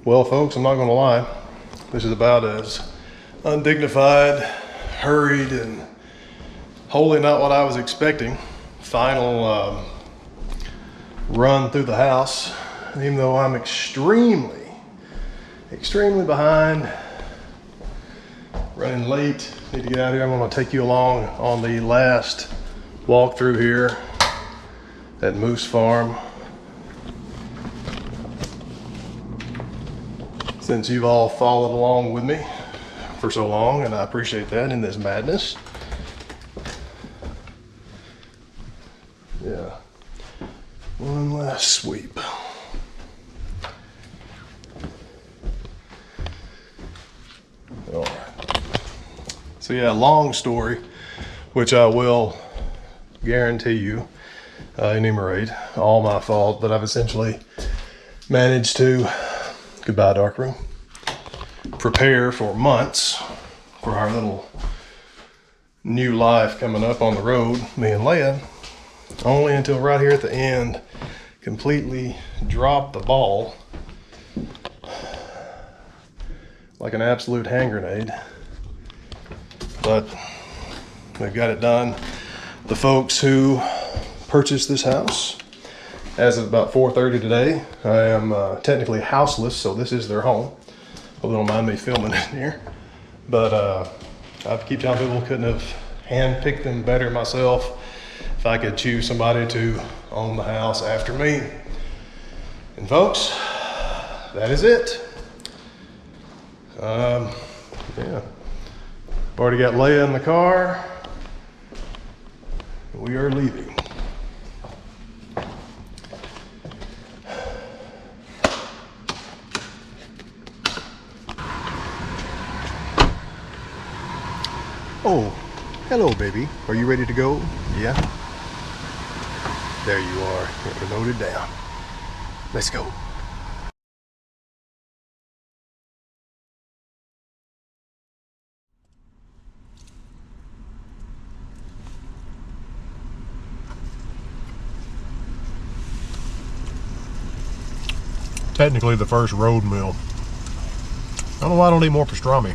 Well, folks, I'm not gonna lie. This is about as undignified, hurried, and wholly not what I was expecting. Final run through the house. Even though I'm extremely behind, running late, need to get out of here. I'm gonna take you along on the last walkthrough here at Moose Farm. Since you've all followed along with me for so long, and I appreciate that in this madness. Yeah, one last sweep. All right. So yeah, long story, which I will guarantee you enumerate, all my fault, but I've essentially managed to, goodbye Darkroom, prepare for months for our little new life coming up on the road, me and Leia, only until right here at the end, completely dropped the ball like an absolute hand grenade. But we've got it done. The folks who purchased this house, as of about 4:30 today, I am technically houseless, so this is their home. Hope they don't mind me filming in here. But I keep telling people couldn't have handpicked them better myself if I could choose somebody to own the house after me. And folks, that is it. Yeah. Already got Leia in the car. We are leaving. Oh, hello baby. Are you ready to go? Yeah? There you are. We're loaded down. Let's go. Technically the first road meal. I don't know why I don't eat more pastrami.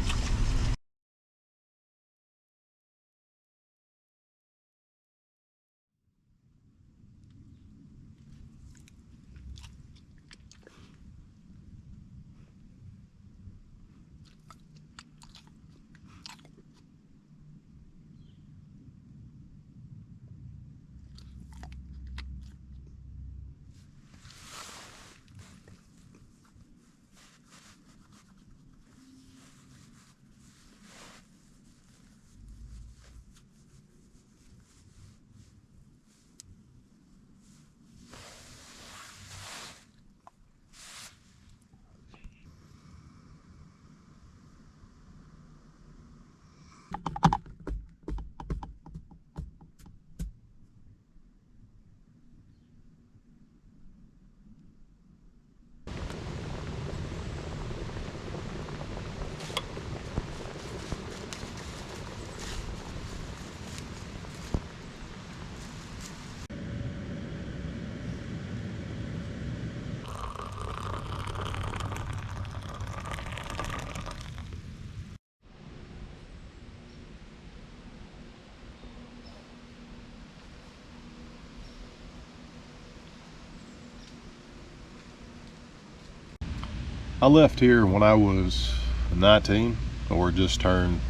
I left here when I was 19, or just turned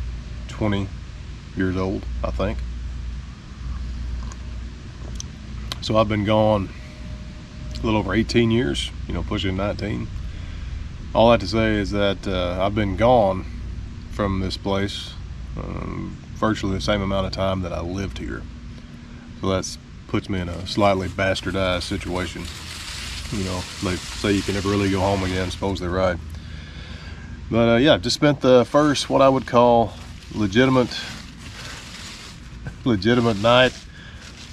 20 years old, I think. So I've been gone a little over 18 years, pushing 19. All that to say is that I've been gone from this place virtually the same amount of time that I lived here. So that puts me in a slightly bastardized situation. They say you can never really go home again. Suppose they're right. But yeah, just spent the first, what I would call legitimate night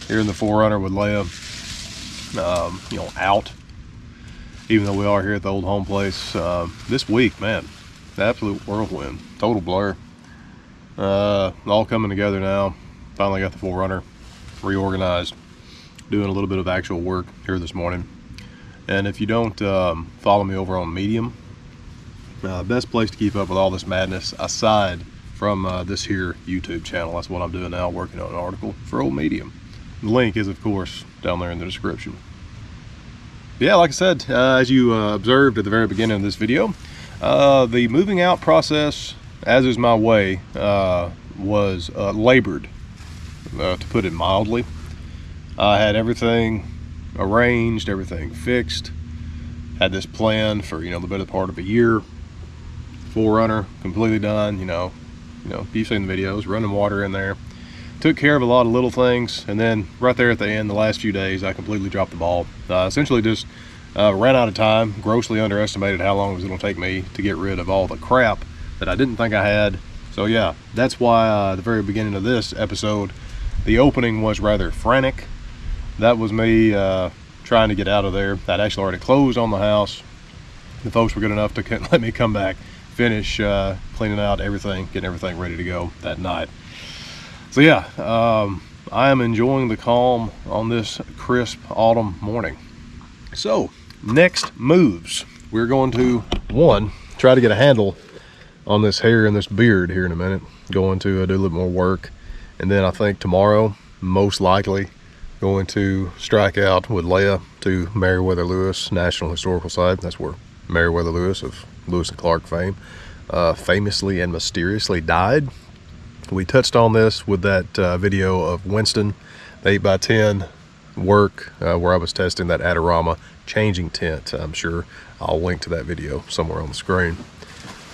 here in the 4Runner with Leia. Out. Even though we are here at the old home place. This week, man, the absolute whirlwind, total blur. All coming together now. Finally got the 4Runner reorganized. Doing a little bit of actual work here this morning. And if you don't follow me over on Medium, best place to keep up with all this madness aside from this here YouTube channel. That's what I'm doing now, working on an article for Old Medium. The link is, of course, down there in the description. Yeah, like I said, as you observed at the very beginning of this video, the moving out process, as is my way, was labored, to put it mildly. I had everything arranged, everything fixed, had this plan for, the better part of a year. 4Runner completely done, you've seen the videos, running water in there. Took care of a lot of little things, and then right there at the end, the last few days, I completely dropped the ball. Essentially just ran out of time, grossly underestimated how long it was going to take me to get rid of all the crap that I didn't think I had. So yeah, that's why at the very beginning of this episode, the opening was rather frantic. That was me trying to get out of there. I'd actually already closed on the house. The folks were good enough to let me come back, finish cleaning out everything, getting everything ready to go that night. So yeah, I am enjoying the calm on this crisp autumn morning. So next moves, we're going to, one, try to get a handle on this hair and this beard here in a minute. Going to do a little more work, and then I think tomorrow, most likely, going to strike out with Leia to Meriwether Lewis National Historical Site. That's where Meriwether Lewis of Lewis and Clark fame famously and mysteriously died. We touched on this with that video of Winston, the 8x10 work where I was testing that Adorama changing tent. I'm sure I'll link to that video somewhere on the screen.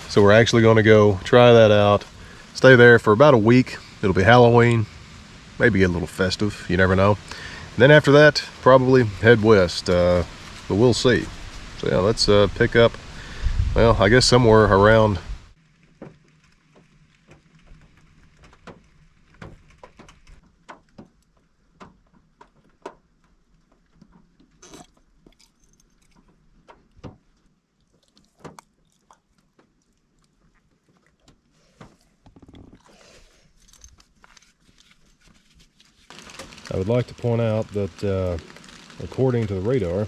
So we're actually going to go try that out, stay there for about a week. It'll be Halloween, maybe get a little festive, you never know. And then after that, probably head west, but we'll see. So yeah, let's pick up, well, I guess somewhere around I would like to point out that according to the radar,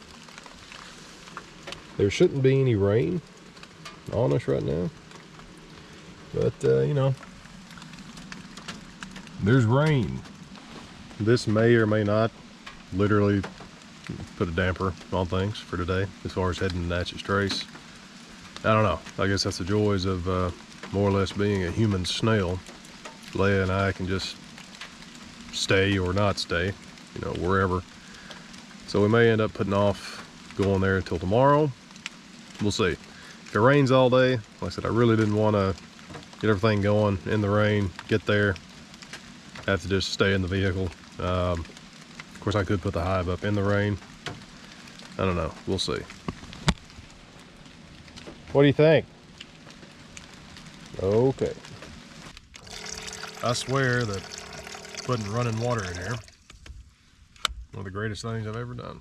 there shouldn't be any rain on us right now. But, there's rain. This may or may not literally put a damper on things for today as far as heading to Natchez Trace. I don't know. I guess that's the joys of more or less being a human snail. Leia and I can just stay or not stay, wherever. So we may end up putting off going there until tomorrow. We'll see. If it rains all day, like I said, I really didn't want to get everything going in the rain, get there, have to just stay in the vehicle. Of course, I could put the hive up in the rain. I don't know. We'll see. What do you think? Okay. I swear that putting running water in here, one of the greatest things I've ever done.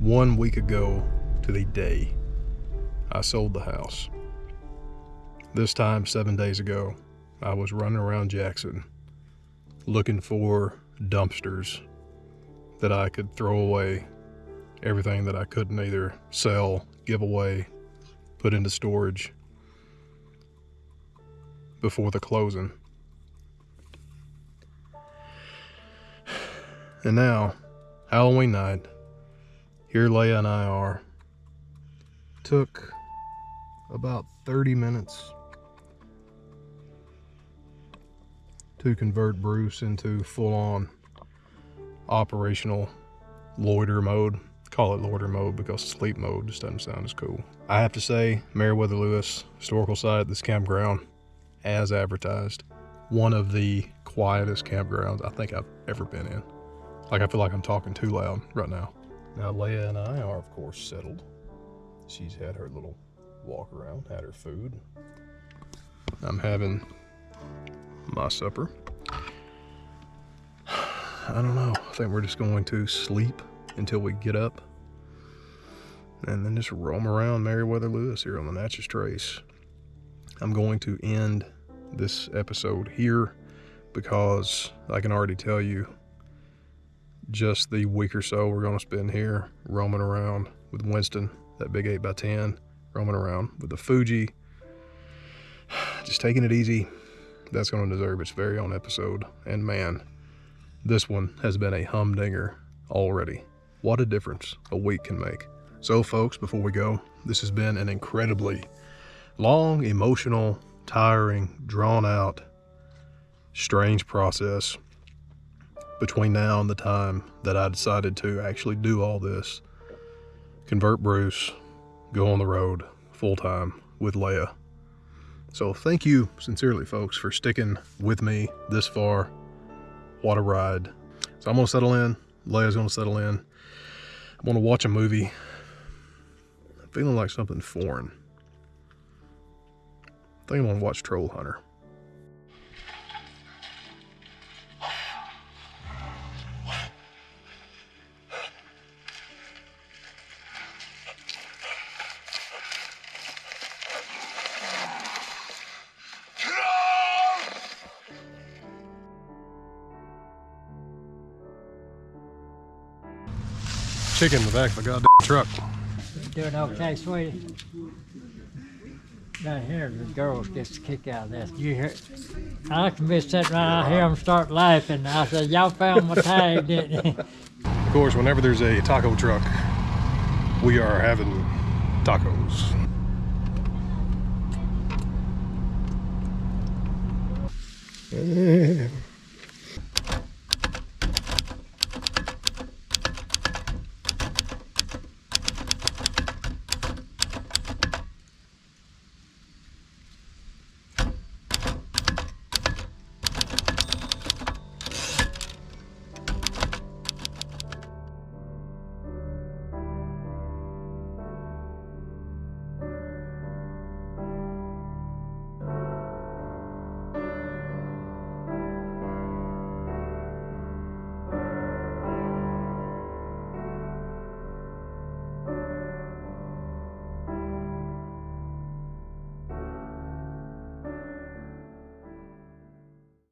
1 week ago to the day I sold the house. This time, 7 days ago, I was running around Jackson looking for dumpsters that I could throw away everything that I couldn't either sell, give away, put into storage before the closing. And now, Halloween night, here Leia and I are. Took about 30 minutes to convert Bruce into full-on operational loiter mode. Call it loiter mode because sleep mode just doesn't sound as cool. I have to say, Meriwether Lewis historical site, this campground, as advertised, one of the quietest campgrounds I think I've ever been in. Like, I feel like I'm talking too loud right now. Now Leia and I are of course settled. She's had her little walk around, had her food. I'm having my supper. I don't know, I think we're just going to sleep until we get up and then just roam around Meriwether Lewis here on the Natchez Trace. I'm going to end this episode here because I can already tell you just the week or so we're going to spend here roaming around with Winston, that big 8x10, roaming around with the Fuji, just taking it easy. That's going to deserve its very own episode. And man, this one has been a humdinger already. What a difference a week can make. So folks, before we go, this has been an incredibly long, emotional, tiring, drawn out, strange process between now and the time that I decided to actually do all this. Convert Bruce, go on the road full time with Leia. So thank you sincerely, folks, for sticking with me this far. What a ride. So I'm gonna settle in. Leia's gonna settle in. I'm gonna watch a movie. I'm feeling like something foreign. I think I'm gonna watch Troll Hunter. Chicken in the back of the goddamn truck. Doing okay, sweetie? Down here, the girls gets a kick out of this. You hear? I can be sitting right out here and start laughing. I said, y'all found my tag, didn't you? Of course, whenever there's a taco truck, we are having tacos.